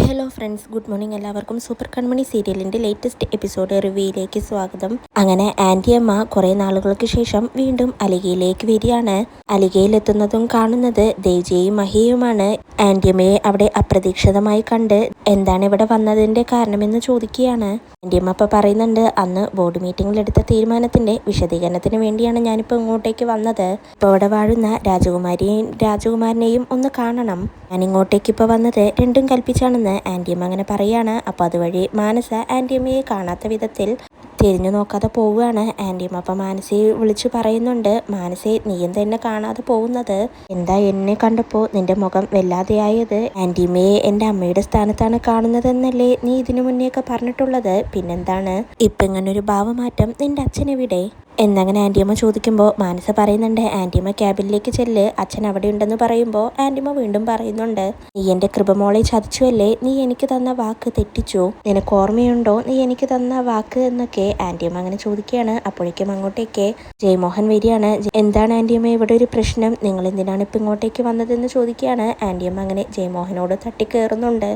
Hello friends, good morning. എല്ലാവർക്കും super കൺമണി സീരിയലിൻ്റെ latest episode റിവ്യൂയിലേക്ക് സ്വാഗതം. അങ്ങനെ ആൻറ്റിയമ്മ കുറേ നാളുകൾക്ക് ശേഷം വീണ്ടും അലികയിലേക്ക് വരികയാണ്. അലികയിലെത്തുന്നതും കാണുന്നത് ദേവ്ജിയും മഹിയുമാണ്. ആൻറ്റിയമ്മയെ അവിടെ അപ്രതീക്ഷിതമായി കണ്ട് എന്താണ് ഇവിടെ വന്നതിൻ്റെ കാരണമെന്ന് ചോദിക്കുകയാണ്. ആൻറ്റിയമ്മ അപ്പോൾ പറയുന്നുണ്ട്, അന്ന് ബോർഡ് മീറ്റിംഗിൽ എടുത്ത തീരുമാനത്തിൻ്റെ വിശദീകരണത്തിന് വേണ്ടിയാണ് ഞാനിപ്പോൾ ഇങ്ങോട്ടേക്ക് വന്നത്. ഇപ്പോൾ ഇവിടെ വാഴുന്ന രാജകുമാരനെയും ഒന്ന് കാണണം. ഞാൻ ഇങ്ങോട്ടേക്ക് ഇപ്പോൾ വന്നത് രണ്ടും കൽപ്പിച്ചാണെന്ന് ആൻറ്റിയമ്മ അങ്ങനെ പറയാണ്. അപ്പോൾ അതുവഴി മാനസ ആൻറ്റിയമ്മയെ കാണാത്ത വിധത്തിൽ തിരിഞ്ഞു നോക്കാതെ പോവുകയാണ്. ആൻറ്റിയമ്മ അപ്പം മാനസയെ വിളിച്ചു പറയുന്നുണ്ട്, മാനസെ, നീയും തന്നെ കാണാതെ പോകുന്നത് എന്താ? എന്നെ കണ്ടപ്പോൾ നിന്റെ മുഖം വല്ലാതെയായത്? ആൻറ്റിയമ്മയെ എൻ്റെ അമ്മയുടെ സ്ഥാനത്താണ് കാണുന്നതെന്നല്ലേ നീ ഇതിനു മുന്നേയൊക്കെ പറഞ്ഞിട്ടുള്ളത്? പിന്നെന്താണ് ഇപ്പം ഇങ്ങനൊരു ഭാവമാറ്റം? നിന്റെ അച്ഛനെവിടെ എന്നങ്ങനെ ആൻറ്റിയമ്മ ചോദിക്കുമ്പോൾ മാനസ പറയുന്നുണ്ട്, ആൻറ്റിയമ്മ ക്യാബിനിലേക്ക് ചെല്ല്, അച്ഛൻ അവിടെ ഉണ്ടെന്ന് പറയുമ്പോൾ ആൻറ്റിയമ്മ വീണ്ടും പറയുന്നുണ്ട്, നീ എൻ്റെ കൃപമോളെ ചതിച്ചുവല്ലേ? നീ എനിക്ക് തന്ന വാക്ക് തെറ്റിച്ചു. നിനക്ക് ഓർമ്മയുണ്ടോ നീ എനിക്ക് തന്ന വാക്ക് എന്നൊക്കെ ആൻറ്റിയമ്മ അങ്ങനെ ചോദിക്കുകയാണ്. അപ്പോഴേക്കും അങ്ങോട്ടേക്ക് ജയമോഹൻ വരികയാണ്. എന്താണ് ആൻറ്റിയമ്മ ഇവിടെ ഒരു പ്രശ്നം? നിങ്ങൾ എന്തിനാണ് ഇപ്പം ഇങ്ങോട്ടേക്ക് വന്നതെന്ന് ചോദിക്കുകയാണ്. ആൻറ്റിയമ്മ അങ്ങനെ ജയമോഹനോട് തട്ടിക്കയറുന്നുണ്ട്.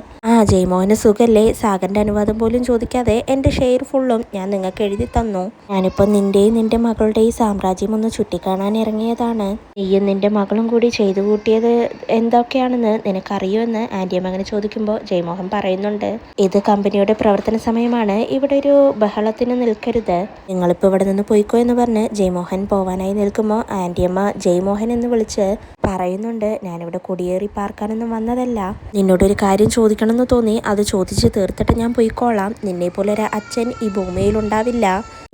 ജയമോഹന് സുഖല്ലേ? സാഗറിൻ്റെ അനുവാദം പോലും ചോദിക്കാതെ എൻ്റെ ഷെയർ ഫുള്ളും ഞാൻ നിങ്ങൾക്ക് എഴുതി തന്നു. ഞാനിപ്പോൾ നിൻ്റെയും നിന്റെ മകളുടെ ഈ സാമ്രാജ്യം ഒന്ന് ചുറ്റിക്കാണാൻ ഇറങ്ങിയതാണ്. നീയും നിന്റെ മകളും കൂടി ചെയ്തു കൂട്ടിയത് എന്തൊക്കെയാണെന്ന് നിനക്കറിയുമെന്ന് ആൻറ്റിയമ്മ അങ്ങനെ ചോദിക്കുമ്പോൾ ജയമോഹൻ പറയുന്നുണ്ട്, ഇത് കമ്പനിയുടെ പ്രവർത്തന സമയമാണ്, ഇവിടെ ഒരു ബഹളത്തിന് നിൽക്കരുത്, നിങ്ങളിപ്പോൾ ഇവിടെ നിന്ന് പോയിക്കോ എന്ന് പറഞ്ഞ് ജയമോഹൻ പോവാനായി നിൽക്കുമ്പോൾ ആൻറ്റിയമ്മ ജയമോഹൻ എന്ന് വിളിച്ച് പറയുന്നുണ്ട്, ഞാനിവിടെ കുടിയേറി പാർക്കാനൊന്നും വന്നതല്ല. നിന്നോടൊരു കാര്യം ചോദിക്കണമെന്ന് തോന്നി, അത് ചോദിച്ച് തീർത്തിട്ട് ഞാൻ പോയിക്കോളാം. നിന്നെ പോലെ ഒരു അച്ഛൻ ഈ ഭൂമിയിൽ ഉണ്ടാവില്ല.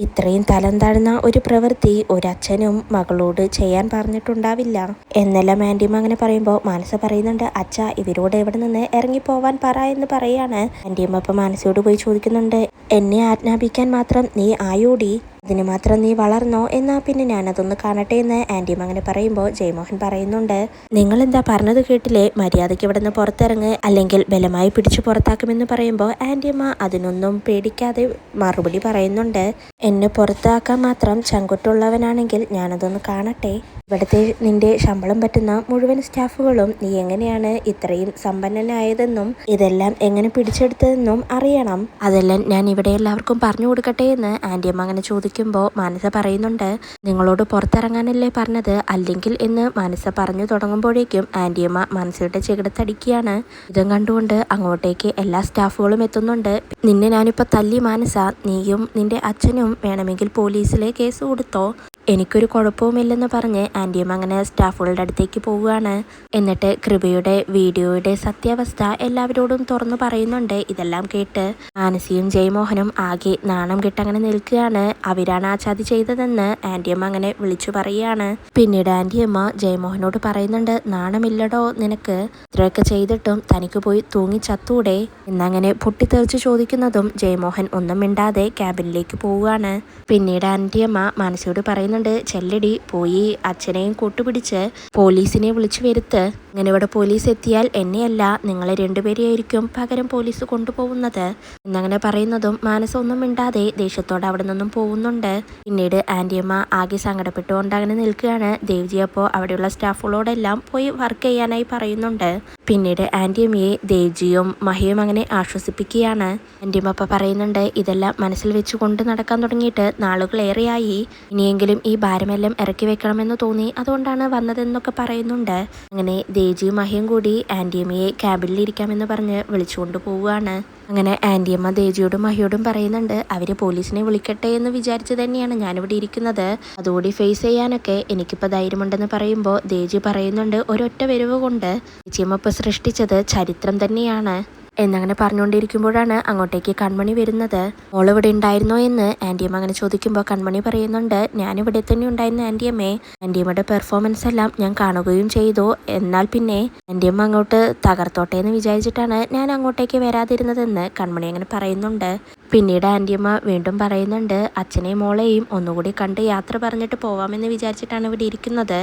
ഇത്രയും തലം താഴ്ന്ന ഒരു പ്രവൃത്തി ഒരച്ഛനും മകളോട് ചെയ്യാൻ പറഞ്ഞിട്ടുണ്ടാവില്ല എന്നെല്ലാം ആൻറ്റിയമ്മ അങ്ങനെ പറയുമ്പോൾ മാനസ പറയുന്നുണ്ട്, അച്ഛ, ഇവരോട് എവിടെ നിന്ന് ഇറങ്ങിപ്പോവാൻ പറ എന്ന് പറയാണ്. ആൻറ്റിയമ്മ അപ്പം മാനസയോട് പോയി ചോദിക്കുന്നുണ്ട്, എന്നെ ആജ്ഞാപിക്കാൻ മാത്രം നീ ആയോടി? അതിന് മാത്രം നീ വളർന്നോ? എന്നാ പിന്നെ ഞാനതൊന്ന് കാണട്ടെ എന്ന് ആൻറ്റിയമ്മ അങ്ങനെ പറയുമ്പോൾ ജയമോഹൻ പറയുന്നുണ്ട്, നിങ്ങൾ എന്താ പറഞ്ഞത് കേട്ടില്ലേ? മര്യാദയ്ക്ക് ഇവിടെ നിന്ന് പുറത്തിറങ്ങ്, അല്ലെങ്കിൽ ബലമായി പിടിച്ചു പുറത്താക്കുമെന്ന് പറയുമ്പോൾ ആൻറ്റിയമ്മ അതിനൊന്നും പേടിക്കാതെ മറുപടി പറയുന്നുണ്ട്, എന്നെ പുറത്താക്കാൻ മാത്രം ചങ്കുറ്റുള്ളവനാണെങ്കിൽ ഞാനതൊന്ന് കാണട്ടെ. ഇവിടുത്തെ നിന്റെ ശമ്പളം പറ്റുന്ന മുഴുവൻ സ്റ്റാഫുകളും നീ എങ്ങനെയാണ് ഇത്രയും സമ്പന്നനായതെന്നും ഇതെല്ലാം എങ്ങനെ പിടിച്ചെടുത്തതെന്നും അറിയണം. അതെല്ലാം ഞാൻ ഇവിടെ എല്ലാവർക്കും പറഞ്ഞു കൊടുക്കട്ടെ എന്ന് ആൻറ്റിയമ്മ അങ്ങനെ ചോദിക്കുമ്പോൾ മാനസ പറയുന്നുണ്ട്, നിങ്ങളോട് പുറത്തിറങ്ങാനല്ലേ പറഞ്ഞത്, അല്ലെങ്കിൽ എന്ന് മാനസ പറഞ്ഞു തുടങ്ങുമ്പോഴേക്കും ആൻറ്റിയമ്മ മാനസയുടെ ചെകിടത്തടിക്കുകയാണ്. ഇതും കണ്ടുകൊണ്ട് അങ്ങോട്ടേക്ക് എല്ലാ സ്റ്റാഫുകളും എത്തുന്നുണ്ട്. നിന്നെ ഞാനിപ്പോൾ തല്ലി മാനസ, നീയും നിന്റെ അച്ഛനും വേണമെങ്കിൽ പോലീസിലെ കേസ് കൊടുത്തോ, എനിക്കൊരു കുഴപ്പവുമില്ലെന്ന് പറഞ്ഞ് ആൻറ്റിയമ്മ അങ്ങനെ സ്റ്റാഫുകളുടെ അടുത്തേക്ക് പോവുകയാണ്. എന്നിട്ട് കൃപയുടെ വീഡിയോയുടെ സത്യാവസ്ഥ എല്ലാവരോടും തുറന്നു പറയുന്നുണ്ട്. ഇതെല്ലാം കേട്ട് മാനസിയും ജയമോഹനും ആകെ നാണം കെട്ടങ്ങനെ നിൽക്കുകയാണ്. അവരാണ് ആ ചതി ചെയ്തതെന്ന് ആൻറ്റിയമ്മ അങ്ങനെ വിളിച്ചു പറയുകയാണ്. പിന്നീട് ആൻറ്റിയമ്മ ജയമോഹനോട് പറയുന്നുണ്ട്, നാണമില്ലടോ നിനക്ക്? ഇത്രയൊക്കെ ചെയ്തിട്ടും തനിക്ക് പോയി തൂങ്ങി ചത്തൂടെ എന്നങ്ങനെ പൊട്ടിത്തെറിച്ച് ചോദിക്കുന്നതും ജയമോഹൻ ഒന്നും മിണ്ടാതെ ക്യാബിനിലേക്ക് പോവുകയാണ്. പിന്നീട് ആൻറ്റിയമ്മ മാനസിയോട് പറയുന്നുണ്ട്, ചെല്ലടി, പോയി അച്ഛനെയും കൂട്ടുപിടിച്ച് പോലീസിനെ വിളിച്ചു വരുത്ത്. അങ്ങനെ ഇവിടെ പോലീസ് എത്തിയാൽ എന്നെയല്ല നിങ്ങളെ രണ്ടുപേരെയായിരിക്കും പകരം പോലീസ് കൊണ്ടുപോകുന്നത് എന്നങ്ങനെ പറയുന്നതും മാനസ ഒന്നും മിണ്ടാതെ ദേഷ്യത്തോടെ അവിടെ നിന്നും പോകുന്നുണ്ട്. പിന്നീട് ആൻറ്റിയമ്മ ആകെ സങ്കടപ്പെട്ടുകൊണ്ട് അങ്ങനെ നിൽക്കുകയാണ്. ദേവ്ജി അപ്പോൾ അവിടെയുള്ള സ്റ്റാഫുകളോടെല്ലാം പോയി വർക്ക് ചെയ്യാനായി പറയുന്നുണ്ട്. പിന്നീട് ആൻറ്റിയമ്മയെ ദേവ്ജിയും മഹിയും അങ്ങനെ ആശ്വസിപ്പിക്കുകയാണ്. ആൻറ്റിയമ്മ അപ്പോൾ പറയുന്നുണ്ട്, ഇതെല്ലാം മനസ്സിൽ വെച്ച് കൊണ്ട് നടക്കാൻ തുടങ്ങിയിട്ട് നാളുകളേറെയായി, ഇനിയെങ്കിലും ഈ ഭാരമെല്ലാം ഇറക്കി വെക്കണമെന്ന് തോന്നി, അതുകൊണ്ടാണ് വന്നതെന്നൊക്കെ പറയുന്നുണ്ട്. അങ്ങനെ ദേവ്ജിയും മഹിയും കൂടി ആൻറ്റിയമ്മയെ ക്യാബിനിൽ ഇരിക്കാമെന്ന് പറഞ്ഞ് വിളിച്ചുകൊണ്ട് പോവുകയാണ്. അങ്ങനെ ആൻറ്റിയമ്മ ദേവ്ജിയോടും മഹിയോടും പറയുന്നുണ്ട്, അവർ പോലീസിനെ വിളിക്കട്ടെ എന്ന് വിചാരിച്ച് തന്നെയാണ് ഞാനിവിടെ ഇരിക്കുന്നത്, അതുകൂടി ഫേസ് ചെയ്യാനൊക്കെ എനിക്കിപ്പോൾ ധൈര്യമുണ്ടെന്ന് പറയുമ്പോൾ ദേവ്ജി പറയുന്നുണ്ട്, ഒരൊറ്റ വരവ് കൊണ്ട് ചേച്ചിയമ്മ ഇപ്പോൾ സൃഷ്ടിച്ചത് ചരിത്രം തന്നെയാണ് എന്നങ്ങനെ പറഞ്ഞുകൊണ്ടിരിക്കുമ്പോഴാണ് അങ്ങോട്ടേക്ക് കൺമണി വരുന്നത്. മോളിവിടെ ഉണ്ടായിരുന്നോ എന്ന് ആൻറ്റിയമ്മ അങ്ങനെ ചോദിക്കുമ്പോൾ കൺമണി പറയുന്നുണ്ട്, ഞാനിവിടെ തന്നെ ഉണ്ടായിരുന്നു ആൻറ്റിയമ്മേ, ആൻറ്റിയമ്മയുടെ പെർഫോമൻസ് എല്ലാം ഞാൻ കാണുകയും ചെയ്തു, എന്നാൽ പിന്നെ ആൻറ്റിയമ്മ അങ്ങോട്ട് തകർത്തോട്ടെ എന്ന് വിചാരിച്ചിട്ടാണ് ഞാൻ അങ്ങോട്ടേക്ക് വരാതിരുന്നതെന്ന് കൺമണി അങ്ങനെ പറയുന്നുണ്ട്. പിന്നീട് ആൻറ്റിയമ്മ വീണ്ടും പറയുന്നുണ്ട്, അച്ഛനെയും മോളെയും ഒന്നുകൂടി കണ്ട് യാത്ര പറഞ്ഞിട്ട് പോവാമെന്ന് വിചാരിച്ചിട്ടാണ് ഇവിടെ ഇരിക്കുന്നത്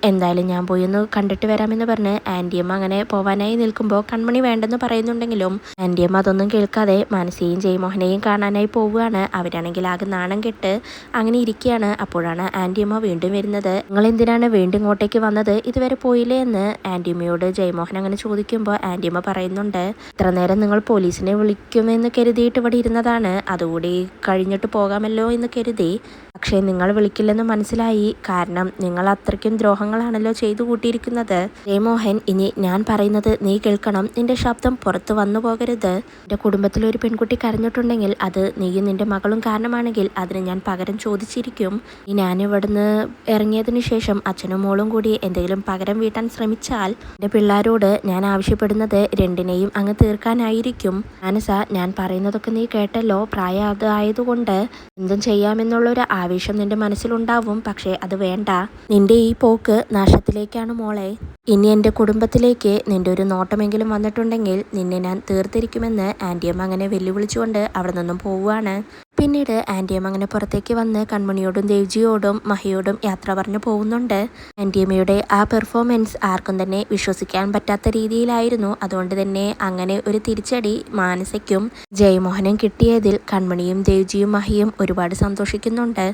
എന്തായാലും ഞാൻ പോയി ഒന്ന് കണ്ടിട്ട് വരാമെന്ന് പറഞ്ഞ് ആൻറ്റിയമ്മ അങ്ങനെ പോവാനായി നിൽക്കുമ്പോൾ കൺമണി വേണ്ടെന്ന് പറയുന്നുണ്ടെങ്കിലും ആൻറ്റിയമ്മ അതൊന്നും കേൾക്കാതെ മാനസിയെയും ജയമോഹനെയും കാണാനായി പോവുകയാണ്. അവരാണെങ്കിൽ ആകെ നാണം കെട്ട് അങ്ങനെ ഇരിക്കുകയാണ്. അപ്പോഴാണ് ആൻറ്റിയമ്മ വീണ്ടും വരുന്നത്. നിങ്ങൾ എന്തിനാണ് വീണ്ടും ഇങ്ങോട്ടേക്ക് വന്നത്, ഇതുവരെ പോയില്ലേ എന്ന് ആൻറ്റിയമ്മയോട് ജയമോഹൻ അങ്ങനെ ചോദിക്കുമ്പോൾ ആൻറ്റിയമ്മ പറയുന്നുണ്ട്, ഇത്ര നേരം നിങ്ങൾ പോലീസിനെ വിളിക്കുമെന്ന് കരുതിയിട്ട് ഇവിടെ ഇരുന്നതാണ്, അതുകൂടി കഴിഞ്ഞിട്ട് പോകാമല്ലോ എന്ന് കരുതി. പക്ഷേ നിങ്ങൾ വിളിക്കില്ലെന്ന് മനസ്സിലായി. കാരണം നിങ്ങൾ അത്രയ്ക്കും ദ്രോഹങ്ങളാണല്ലോ ചെയ്തു കൂട്ടിയിരിക്കുന്നത്. ജയമോഹൻ, ഇനി ഞാൻ പറയുന്നത് നീ കേൾക്കണം. നിന്റെ ശബ്ദം പുറത്ത് വന്നു പോകരുത്. എൻ്റെ കുടുംബത്തിൽ ഒരു പെൺകുട്ടി കരഞ്ഞിട്ടുണ്ടെങ്കിൽ അത് നീയും നിന്റെ മകളും കാരണമാണെങ്കിൽ അതിന് ഞാൻ പകരം ചോദിച്ചിരിക്കും. ഞാൻ ഇവിടുന്ന് ഇറങ്ങിയതിനു ശേഷം അച്ഛനും മോളും കൂടി എന്തെങ്കിലും പകരം വീട്ടാൻ ശ്രമിച്ചാൽ എൻ്റെ പിള്ളേരോട് ഞാൻ ആവശ്യപ്പെടുന്നത് രണ്ടിനെയും അങ്ങ് തീർക്കാനായിരിക്കും. മാനസ, ഞാൻ പറയുന്നതൊക്കെ നീ കേട്ടല്ലോ. പ്രായമായതുകൊണ്ട് എന്തും ചെയ്യാമെന്നുള്ളൊരു ആവേശം നിന്റെ മനസ്സിലുണ്ടാവും. പക്ഷേ അത് വേണ്ട. നിന്റെ ഈ പോക്ക് നാശത്തിലേക്കാണ് മോളെ. ഇനി എൻ്റെ കുടുംബത്തിലേക്ക് നിന്റെ ഒരു നോട്ടമെങ്കിലും വന്നിട്ടുണ്ടെങ്കിൽ നിന്നെ ഞാൻ തീർത്തിരിക്കുമെന്ന് ആൻറ്റിയമ്മ അങ്ങനെ വെല്ലുവിളിച്ചുകൊണ്ട് അവിടെ നിന്നും പോവുകയാണ്. പിന്നീട് ആൻറ്റിയമ്മ അങ്ങനെ പുറത്തേക്ക് വന്ന് കൺമണിയോടും ദേവ്ജിയോടും മഹിയോടും യാത്ര പറഞ്ഞു പോകുന്നുണ്ട്. ആൻറ്റിയമ്മയുടെ ആ പെർഫോമൻസ് ആർക്കും തന്നെ വിശ്വസിക്കാൻ പറ്റാത്ത രീതിയിലായിരുന്നു. അതുകൊണ്ട് തന്നെ അങ്ങനെ ഒരു തിരിച്ചടി മാനസയ്ക്കും ജയമോഹനും കിട്ടിയതിൽ കൺമണിയും ദേവ്ജിയും മഹിയും ഒരുപാട് സന്തോഷിക്കുന്നുണ്ട്.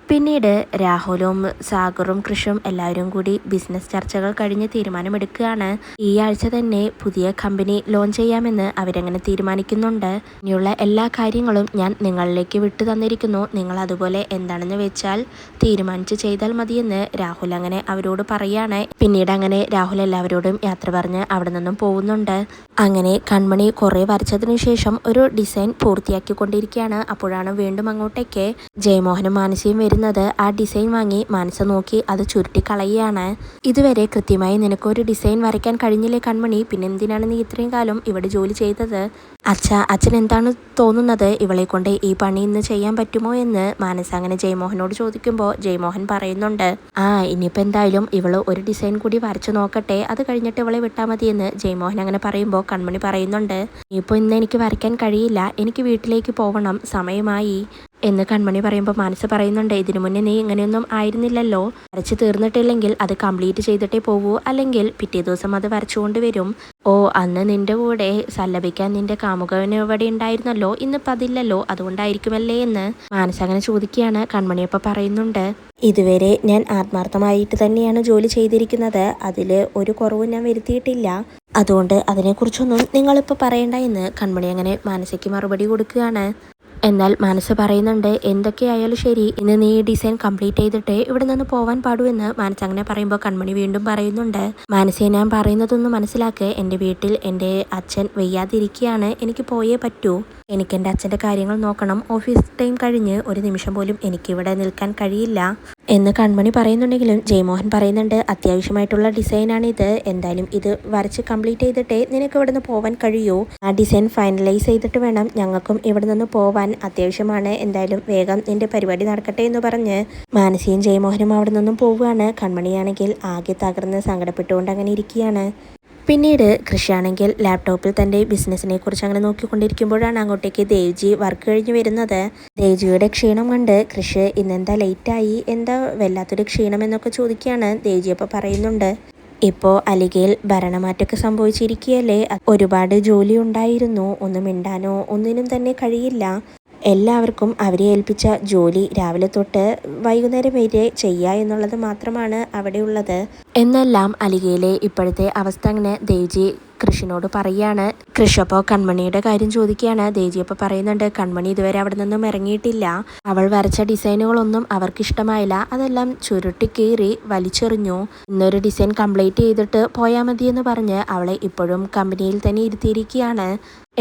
പിന്നീട് രാഹുലും സാഗറും കൃഷും എല്ലാവരും കൂടി ബിസിനസ് ചർച്ചകൾ കഴിഞ്ഞ് തീരുമാനമെടുക്കുകയാണ്. ഈ ആഴ്ച തന്നെ പുതിയ കമ്പനി ലോഞ്ച് ചെയ്യാമെന്ന് അവരങ്ങനെ തീരുമാനിക്കുന്നുണ്ട്. ഇനിയുള്ള എല്ലാ കാര്യങ്ങളും ഞാൻ നിങ്ങളിലേക്ക് വിട്ടു തന്നിരിക്കുന്നു. നിങ്ങൾ അതുപോലെ എന്താണെന്ന് വെച്ചാൽ തീരുമാനിച്ച് ചെയ്താൽ മതിയെന്ന് രാഹുൽ അങ്ങനെ അവരോട് പറയാണ്. പിന്നീട് അങ്ങനെ രാഹുൽ എല്ലാവരോടും യാത്ര പറഞ്ഞ് അവിടെ നിന്നും പോകുന്നുണ്ട്. അങ്ങനെ കൺമണി കുറേ വരച്ചതിനു ശേഷം ഒരു ഡിസൈൻ പൂർത്തിയാക്കിക്കൊണ്ടിരിക്കുകയാണ്. അപ്പോഴാണ് വീണ്ടും അങ്ങോട്ടേക്ക് ജയമോഹനും മാനസിയും വരുന്നത്. ആ ഡിസൈൻ വാങ്ങി മാനസ നോക്കി അത് ചുരുട്ടി കളയുകയാണ്. ഇതുവരെ കൃത്യമായി നിനക്കൊരു ഡിസൈൻ വരയ്ക്കാൻ കഴിഞ്ഞില്ലേ കൺമണി, പിന്നെ എന്തിനാണ് നീ ഇത്രയും കാലം ഇവിടെ ജോലി ചെയ്തത്? അച്ഛൻ എന്താണ് തോന്നുന്നത്, ഇവളെ കൊണ്ട് ഈ പണി ഇന്ന് ചെയ്യാൻ പറ്റുമോ എന്ന് മാനസ അങ്ങനെ ജയമോഹനോട് ചോദിക്കുമ്പോൾ ജയമോഹൻ പറയുന്നുണ്ട്, ഇനിയിപ്പോൾ എന്തായാലും ഇവള് ഒരു ഡിസൈൻ കൂടി വരച്ചു നോക്കട്ടെ, അത് കഴിഞ്ഞിട്ട് ഇവളെ വിട്ടാൽ മതിയെന്ന് ജയമോഹൻ അങ്ങനെ പറയുമ്പോൾ കൺമണി പറയുന്നുണ്ട്, ഇപ്പോൾ ഇന്ന് എനിക്ക് വരയ്ക്കാൻ കഴിയില്ല, എനിക്ക് വീട്ടിലേക്ക് പോകണം, സമയമായി എന്ന് കൺമണി പറയുമ്പോൾ മാനസ പറയുന്നുണ്ട്, ഇതിനു മുന്നേ നീ ഇങ്ങനെയൊന്നും ആയിരുന്നില്ലല്ലോ, വരച്ച് തീർന്നിട്ടില്ലെങ്കിൽ അത് കംപ്ലീറ്റ് ചെയ്തിട്ടേ പോകൂ, അല്ലെങ്കിൽ പിറ്റേ ദിവസം അത് വരച്ചുകൊണ്ട് വരും. അന്ന് നിന്റെ കൂടെ സല്ലപിക്കാൻ നിന്റെ കാമുകന് ഇവിടെ ഉണ്ടായിരുന്നല്ലോ, ഇന്നിപ്പോൾ അതില്ലല്ലോ, അതുകൊണ്ടായിരിക്കുമല്ലേ എന്ന് മാനസ അങ്ങനെ ചോദിക്കുകയാണ്. കൺമണിയപ്പോൾ പറയുന്നുണ്ട്, ഇതുവരെ ഞാൻ ആത്മാർത്ഥമായിട്ട് തന്നെയാണ് ജോലി ചെയ്തിരിക്കുന്നത്, അതിൽ ഒരു കുറവും ഞാൻ വരുത്തിയിട്ടില്ല, അതുകൊണ്ട് അതിനെക്കുറിച്ചൊന്നും നിങ്ങളിപ്പോൾ പറയണ്ട എന്ന് കൺമണി അങ്ങനെ മാനസയ്ക്ക് മറുപടി കൊടുക്കുകയാണ്. എന്നാൽ മാനസ പറയുന്നുണ്ട്, എന്തൊക്കെയായാലും ശരി, ഇന്ന് നീ ഈ ഡിസൈൻ കംപ്ലീറ്റ് ചെയ്തിട്ട് ഇവിടെ നിന്ന് പോവാൻ പാടുമെന്ന് മാനസ അങ്ങനെ പറയുമ്പോൾ കൺമണി വീണ്ടും പറയുന്നുണ്ട്, മാനസയെ ഞാൻ പറയുന്നതൊന്ന് മനസ്സിലാക്ക്, എൻ്റെ വീട്ടിൽ എൻ്റെ അച്ഛൻ വയ്യാതിരിക്കുകയാണ്, എനിക്ക് പോയേ പറ്റൂ, എനിക്ക് എൻ്റെ അച്ഛൻ്റെ കാര്യങ്ങൾ നോക്കണം, ഓഫീസ് ടൈം കഴിഞ്ഞ് ഒരു നിമിഷം പോലും എനിക്കിവിടെ നിൽക്കാൻ കഴിയില്ല എന്ന് കൺമണി പറയുന്നുണ്ടെങ്കിലും ജയമോഹൻ പറയുന്നുണ്ട്, അത്യാവശ്യമായിട്ടുള്ള ഡിസൈനാണിത്, എന്തായാലും ഇത് വരച്ച് കംപ്ലീറ്റ് ചെയ്തിട്ടേ നിനക്ക് ഇവിടെ നിന്ന് പോവാൻ കഴിയൂ, ആ ഡിസൈൻ ഫൈനലൈസ് ചെയ്തിട്ട് വേണം ഞങ്ങൾക്കും ഇവിടെ നിന്ന് പോവാൻ, അത്യാവശ്യമാണ്, എന്തായാലും വേഗം നിന്റെ പരിപാടി നടക്കട്ടെ എന്ന് പറഞ്ഞ് മാനസിയും ജയമോഹനും അവിടെ നിന്നും പോവുകയാണ്. കൺമണിയാണെങ്കിൽ ആകെ തകർന്ന് സങ്കടപ്പെട്ടുകൊണ്ട് അങ്ങനെ ഇരിക്കുകയാണ്. പിന്നീട് കൃഷിയാണെങ്കിൽ ലാപ്ടോപ്പിൽ തൻ്റെ ബിസിനസ്സിനെ കുറിച്ച് അങ്ങനെ നോക്കിക്കൊണ്ടിരിക്കുമ്പോഴാണ് അങ്ങോട്ടേക്ക് ദേവ്ജി വർക്ക് കഴിഞ്ഞ് വരുന്നത്. ദേവ്ജിയുടെ ക്ഷീണം കണ്ട് കൃഷി ഇന്നെന്താ ലേറ്റായി, എന്താ വല്ലാത്തൊരു ക്ഷീണം എന്നൊക്കെ ചോദിക്കുകയാണ്. ദേവ്ജി അപ്പോൾ പറയുന്നുണ്ട്, ഇപ്പോൾ അലിഗയിൽ ഭരണമാറ്റമൊക്കെ സംഭവിച്ചിരിക്കുകയല്ലേ, ഒരുപാട് ജോലി ഉണ്ടായിരുന്നു, ഒന്നും മിണ്ടാനോ ഒന്നിനും തന്നെ കഴിയില്ല, എല്ലാവർക്കും അവരെ ഏൽപ്പിച്ച ജോലി രാവിലെ തൊട്ട് വൈകുന്നേരം വരെ ചെയ്യുക എന്നുള്ളത് മാത്രമാണ് അവിടെയുള്ളത് എന്നെല്ലാം അലിഗയിലെ ഇപ്പോഴത്തെ അവസ്ഥ അങ്ങനെ ദേവ്ജി കൃഷിനോട് പറയുകയാണ്. കൃഷി അപ്പോൾ കൺമണിയുടെ കാര്യം ചോദിക്കുകയാണ്. ദേവ്ജി അപ്പോൾ പറയുന്നുണ്ട്, കൺമണി ഇതുവരെ അവിടെ നിന്നും ഇറങ്ങിയിട്ടില്ല, അവൾ വരച്ച ഡിസൈനുകളൊന്നും അവർക്ക് ഇഷ്ടമായില്ല, അതെല്ലാം ചുരുട്ടി കീറി വലിച്ചെറിഞ്ഞു, ഇന്നൊരു ഡിസൈൻ കംപ്ലീറ്റ് ചെയ്തിട്ട് പോയാൽ മതിയെന്ന് പറഞ്ഞ് അവളെ ഇപ്പോഴും കമ്പനിയിൽ തന്നെ ഇരുത്തിയിരിക്കുകയാണ്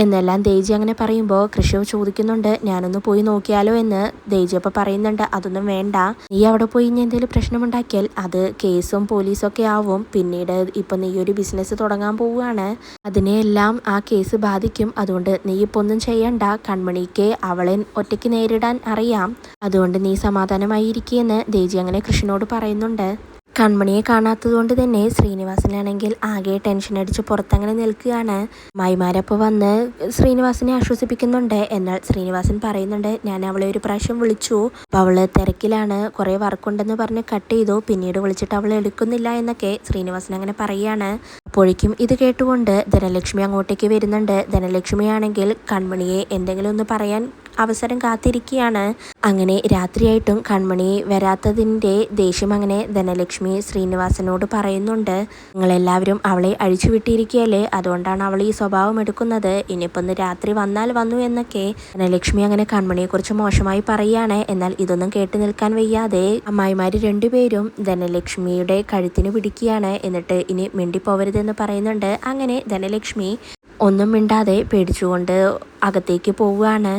എന്നെല്ലാം ദേവ്ജി അങ്ങനെ പറയുമ്പോൾ കൃഷി ചോദിക്കുന്നുണ്ട്, ഞാനൊന്ന് പോയി നോക്കിയാലോ എന്ന്. ദേവ്ജി അപ്പോൾ പറയുന്നുണ്ട്, അതൊന്നും വേണ്ട, നീ അവിടെ പോയി ഇനി എന്തെങ്കിലും പ്രശ്നമുണ്ടാക്കിയാൽ അത് കേസും പോലീസും ഒക്കെ ആവും, പിന്നീട് ഇപ്പം നീ ഒരു ബിസിനസ് തുടങ്ങാൻ പോവുകയാണ്, അതിനെയെല്ലാം ആ കേസ് ബാധിക്കും, അതുകൊണ്ട് നീ ഇപ്പോൾ ഒന്നും ചെയ്യണ്ട, കൺമണിക്ക് അവളെ ഒറ്റയ്ക്ക് നേരിടാൻ അറിയാം, അതുകൊണ്ട് നീ സമാധാനമായിരിക്കുമെന്ന് ദേവ്ജി അങ്ങനെ കൃഷിനോട് പറയുന്നുണ്ട്. കൺമണിയെ കാണാത്തതുകൊണ്ട് തന്നെ ശ്രീനിവാസനാണെങ്കിൽ ആകെ ടെൻഷൻ അടിച്ച് പുറത്തങ്ങനെ നിൽക്കുകയാണ്. മായിമാരപ്പോൾ വന്ന് ശ്രീനിവാസനെ ആശ്വസിപ്പിക്കുന്നുണ്ട്. എന്നാൽ ശ്രീനിവാസൻ പറയുന്നുണ്ട്, ഞാൻ അവളെ ഒരു പ്രാവശ്യം വിളിച്ചു, അപ്പോൾ അവൾ തിരക്കിലാണ്, കുറേ വർക്കുണ്ടെന്ന് പറഞ്ഞ് കട്ട് ചെയ്തു, പിന്നീട് വിളിച്ചിട്ട് അവൾ എടുക്കുന്നില്ല എന്നൊക്കെ ശ്രീനിവാസൻ അങ്ങനെ പറയുകയാണ്. അപ്പോഴേക്കും ഇത് കേട്ടുകൊണ്ട് ധനലക്ഷ്മി അങ്ങോട്ടേക്ക് വരുന്നുണ്ട്. ധനലക്ഷ്മിയാണെങ്കിൽ കൺമണിയെ എന്തെങ്കിലും ഒന്ന് പറയാൻ അവസരം കാത്തിരിക്കുകയാണ്. അങ്ങനെ രാത്രിയായിട്ടും കൺമണി വരാത്തതിൻ്റെ ദേഷ്യം അങ്ങനെ ധനലക്ഷ്മി ശ്രീനിവാസനോട് പറയുന്നുണ്ട്. നിങ്ങളെല്ലാവരും അവളെ അഴിച്ചു വിട്ടിരിക്കുകയല്ലേ, അതുകൊണ്ടാണ് അവൾ ഈ സ്വഭാവം എടുക്കുന്നത്, ഇനിയിപ്പോൾ ഒന്ന് രാത്രി വന്നാൽ വന്നു എന്നൊക്കെ ധനലക്ഷ്മി അങ്ങനെ കൺമണിയെക്കുറിച്ച് മോശമായി പറയുകയാണ്. എന്നാൽ ഇതൊന്നും കേട്ട് നിൽക്കാൻ വയ്യാതെ അമ്മായിമാർ രണ്ടുപേരും ധനലക്ഷ്മിയുടെ കഴുത്തിന് പിടിക്കുകയാണ്. എന്നിട്ട് ഇനി മിണ്ടിപ്പോവരുതെന്ന് പറയുന്നുണ്ട്. അങ്ങനെ ധനലക്ഷ്മി ഒന്നും മിണ്ടാതെ പേടിച്ചുകൊണ്ട് അകത്തേക്ക് പോവുകയാണ്.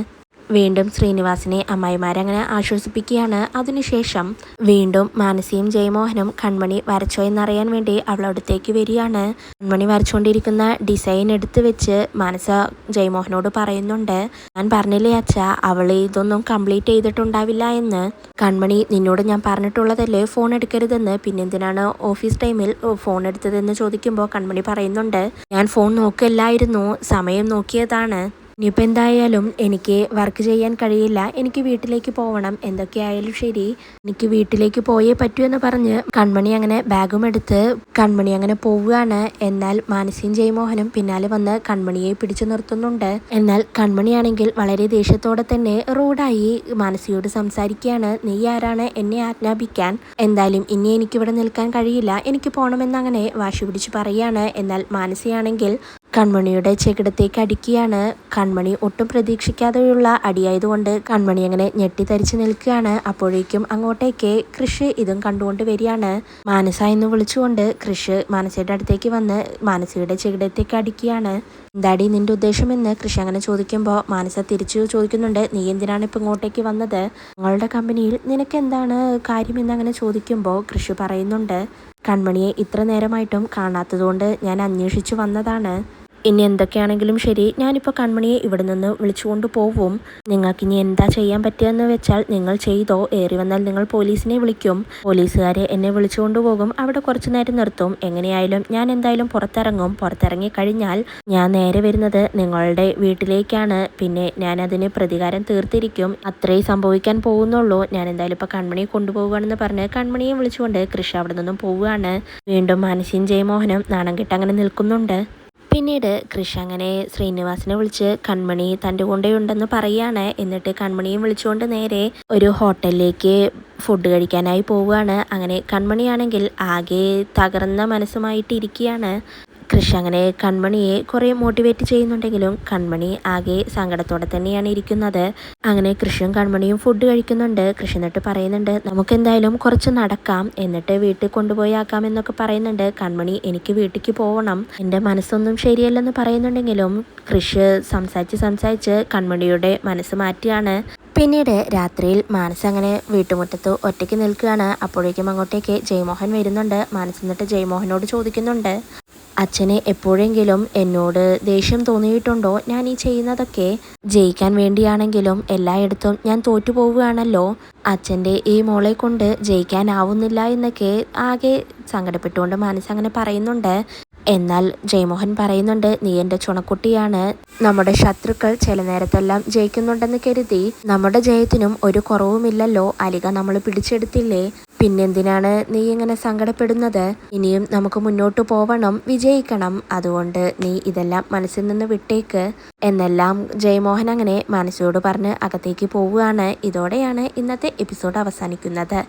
വീണ്ടും ശ്രീനിവാസനെ അമ്മായിമാരങ്ങനെ ആശ്വസിപ്പിക്കുകയാണ്. അതിനുശേഷം വീണ്ടും മാനസിയും ജയമോഹനും കൺമണി വരച്ചോ എന്നറിയാൻ വേണ്ടി അവളടുത്തേക്ക് വരികയാണ്. കൺമണി വരച്ചുകൊണ്ടിരിക്കുന്ന ഡിസൈൻ എടുത്ത് വെച്ച് മാനസ ജയമോഹനോട് പറയുന്നുണ്ട്, ഞാൻ പറഞ്ഞില്ലേ അച്ഛാ, അവൾ ഇതൊന്നും കംപ്ലീറ്റ് ചെയ്തിട്ടുണ്ടാവില്ല എന്ന്. കൺമണി, നിന്നോട് ഞാൻ പറഞ്ഞിട്ടുള്ളതല്ലേ ഫോൺ എടുക്കരുതെന്ന്, പിന്നെന്തിനാണ് ഓഫീസ് ടൈമിൽ ഫോൺ എടുത്തതെന്ന് ചോദിക്കുമ്പോൾ കൺമണി പറയുന്നുണ്ട്, ഞാൻ ഫോൺ നോക്കില്ലായിരുന്നു, സമയം നോക്കിയതാണ്. ഇനിയിപ്പോൾ എന്തായാലും എനിക്ക് വർക്ക് ചെയ്യാൻ കഴിയില്ല, എനിക്ക് വീട്ടിലേക്ക് പോകണം, എന്തൊക്കെയായാലും ശരി എനിക്ക് വീട്ടിലേക്ക് പോയേ പറ്റൂ എന്ന് പറഞ്ഞ് കൺമണി അങ്ങനെ ബാഗും എടുത്ത് കൺമണി അങ്ങനെ പോവുകയാണ്. എന്നാൽ മാനസിയും ജയമോഹനും പിന്നാലെ വന്ന് കൺമണിയെ പിടിച്ചു നിർത്തുന്നുണ്ട്. എന്നാൽ കൺമണിയാണെങ്കിൽ വളരെ ദേഷ്യത്തോടെ തന്നെ റൂഡായി മാനസിയോട് സംസാരിക്കുകയാണ്. നീ ആരാണ് എന്നെ ആജ്ഞാപിക്കാൻ? എന്തായാലും ഇനി എനിക്കിവിടെ നിൽക്കാൻ കഴിയില്ല, എനിക്ക് പോകണമെന്നങ്ങനെ വാശി പിടിച്ച് പറയുകയാണ്. എന്നാൽ മാനസിയാണെങ്കിൽ കൺമണിയുടെ ചെകിടത്തേക്ക് അടിക്കുകയാണ്. കൺമണി ഒട്ടും പ്രതീക്ഷിക്കാതെയുള്ള അടിയായതുകൊണ്ട് കൺമണി അങ്ങനെ ഞെട്ടിത്തരിച്ച് നിൽക്കുകയാണ്. അപ്പോഴേക്കും അങ്ങോട്ടേക്ക് കൃഷ് ഇതും കണ്ടുകൊണ്ട് വരികയാണ്. മാനസ എന്ന് വിളിച്ചുകൊണ്ട് കൃഷ് മാനസയുടെ അടുത്തേക്ക് വന്ന് മാനസയുടെ ചെകിടത്തേക്ക് അടിക്കുകയാണ്. എന്താടി നിന്റെ ഉദ്ദേശമെന്ന് കൃഷി അങ്ങനെ ചോദിക്കുമ്പോൾ മാനസ തിരിച്ചു ചോദിക്കുന്നുണ്ട്, നീ എന്തിനാണ് ഇപ്പം ഇങ്ങോട്ടേക്ക് വന്നത്? ഞങ്ങളുടെ കമ്പനിയിൽ നിനക്ക് എന്താണ് കാര്യമെന്ന് അങ്ങനെ ചോദിക്കുമ്പോൾ കൃഷി പറയുന്നുണ്ട്, കൺമണിയെ ഇത്ര നേരമായിട്ടും കാണാത്തതുകൊണ്ട് ഞാൻ അന്വേഷിച്ചു വന്നതാണ്. ഇനി എന്തൊക്കെയാണെങ്കിലും ശരി, ഞാനിപ്പോൾ കൺമണിയെ ഇവിടെ നിന്ന് വിളിച്ചുകൊണ്ട് പോവും. നിങ്ങൾക്കിനി എന്താ ചെയ്യാൻ പറ്റുകയെന്ന് വെച്ചാൽ നിങ്ങൾ ചെയ്തോ, ഏറി വന്നാൽ നിങ്ങൾ പോലീസിനെ വിളിക്കും, പോലീസുകാരെ എന്നെ വിളിച്ചുകൊണ്ട് പോകും, അവിടെ കുറച്ചു നേരം നിർത്തും. എങ്ങനെയായാലും ഞാൻ എന്തായാലും പുറത്തിറങ്ങി കഴിഞ്ഞാൽ ഞാൻ നേരെ വരുന്നത് നിങ്ങളുടെ വീട്ടിലേക്കാണ്. പിന്നെ ഞാൻ അതിന് പ്രതികാരം തീർത്തിരിക്കും, അത്രേ സംഭവിക്കാൻ പോകുന്നുള്ളൂ. ഞാൻ എന്തായാലും ഇപ്പോൾ കൺമണിയെ കൊണ്ടുപോവുകയാണെന്ന് പറഞ്ഞ് കൺമണിയെ വിളിച്ചുകൊണ്ട് കൃഷി അവിടെ നിന്നും പോവുകയാണ്. വീണ്ടും മാനസിയും ജയമോഹനും നാണം കെട്ട് അങ്ങനെ നിൽക്കുന്നുണ്ട്. പിന്നീട് കൃഷ് അങ്ങനെ ശ്രീനിവാസനെ വിളിച്ച് കൺമണി തൻ്റെ കൂടെയുണ്ടെന്ന് പറയുകയാണ്. എന്നിട്ട് കൺമണിയും വിളിച്ചുകൊണ്ട് നേരെ ഒരു ഹോട്ടലിലേക്ക് ഫുഡ് കഴിക്കാനായി പോവുകയാണ്. അങ്ങനെ കൺമണിയാണെങ്കിൽ ആകെ തകർന്ന മനസ്സുമായിട്ട് ഇരിക്കുകയാണ്. കൃഷ് അങ്ങനെ കൺമണിയെ കുറേ മോട്ടിവേറ്റ് ചെയ്യുന്നുണ്ടെങ്കിലും കൺമണി ആകെ സങ്കടത്തോടെ തന്നെയാണ് ഇരിക്കുന്നത്. അങ്ങനെ കൃഷിയും കൺമണിയും ഫുഡ് കഴിക്കുന്നുണ്ട്. കൃഷി എന്നിട്ട് പറയുന്നുണ്ട്, നമുക്കെന്തായാലും കുറച്ച് നടക്കാം, എന്നിട്ട് വീട്ടിൽ കൊണ്ടുപോയി ആക്കാം എന്നൊക്കെ പറയുന്നുണ്ട്. കൺമണി, എനിക്ക് വീട്ടിലേക്ക് പോകണം, എൻ്റെ മനസ്സൊന്നും ശരിയല്ലെന്ന് പറയുന്നുണ്ടെങ്കിലും കൃഷി സംസാരിച്ച് കൺമണിയുടെ മനസ്സ് മാറ്റിയാണ്. പിന്നീട് രാത്രിയിൽ മാനസ് അങ്ങനെ വീട്ടുമുറ്റത്ത് ഒറ്റയ്ക്ക് നിൽക്കുകയാണ്. അപ്പോഴേക്കും അങ്ങോട്ടേക്ക് ജയമോഹൻ വരുന്നുണ്ട്. മാനസ് എന്നിട്ട് ജയമോഹനോട് ചോദിക്കുന്നുണ്ട്, അച്ഛന് എപ്പോഴെങ്കിലും എന്നോട് ദേഷ്യം തോന്നിയിട്ടുണ്ടോ? ഞാൻ ഈ ചെയ്യുന്നതൊക്കെ ജയിക്കാൻ വേണ്ടിയാണെങ്കിലും എല്ലായിടത്തും ഞാൻ തോറ്റുപോവുകയാണല്ലോ. അച്ഛൻ്റെ ഈ മോളെ കൊണ്ട് ജയിക്കാനാവുന്നില്ല എന്നൊക്കെ ആകെ സങ്കടപ്പെട്ടുകൊണ്ട് മാനസ് അങ്ങനെ പറയുന്നുണ്ട്. എന്നാൽ ജയമോഹൻ പറയുന്നുണ്ട്, നീ എൻ്റെ ചുണക്കുട്ടിയാണ്, നമ്മുടെ ശത്രുക്കൾ ചില നേരത്തെല്ലാം ജയിക്കുന്നുണ്ടെന്ന് കരുതി നമ്മുടെ ജയത്തിനും ഒരു കുറവുമില്ലല്ലോ, അലിക നമ്മൾ പിടിച്ചെടുത്തില്ലേ, പിന്നെന്തിനാണ് നീ ഇങ്ങനെ സങ്കടപ്പെടുന്നത്? ഇനിയും നമുക്ക് മുന്നോട്ട് പോവണം, വിജയിക്കണം, അതുകൊണ്ട് നീ ഇതെല്ലാം മനസ്സിൽ നിന്ന് വിട്ടേക്ക് എന്നെല്ലാം ജയമോഹൻ അങ്ങനെ മനസ്സോട് പറഞ്ഞ് അകത്തേക്ക് പോവുകയാണ്. ഇതോടെയാണ് ഇന്നത്തെ എപ്പിസോഡ് അവസാനിക്കുന്നത്.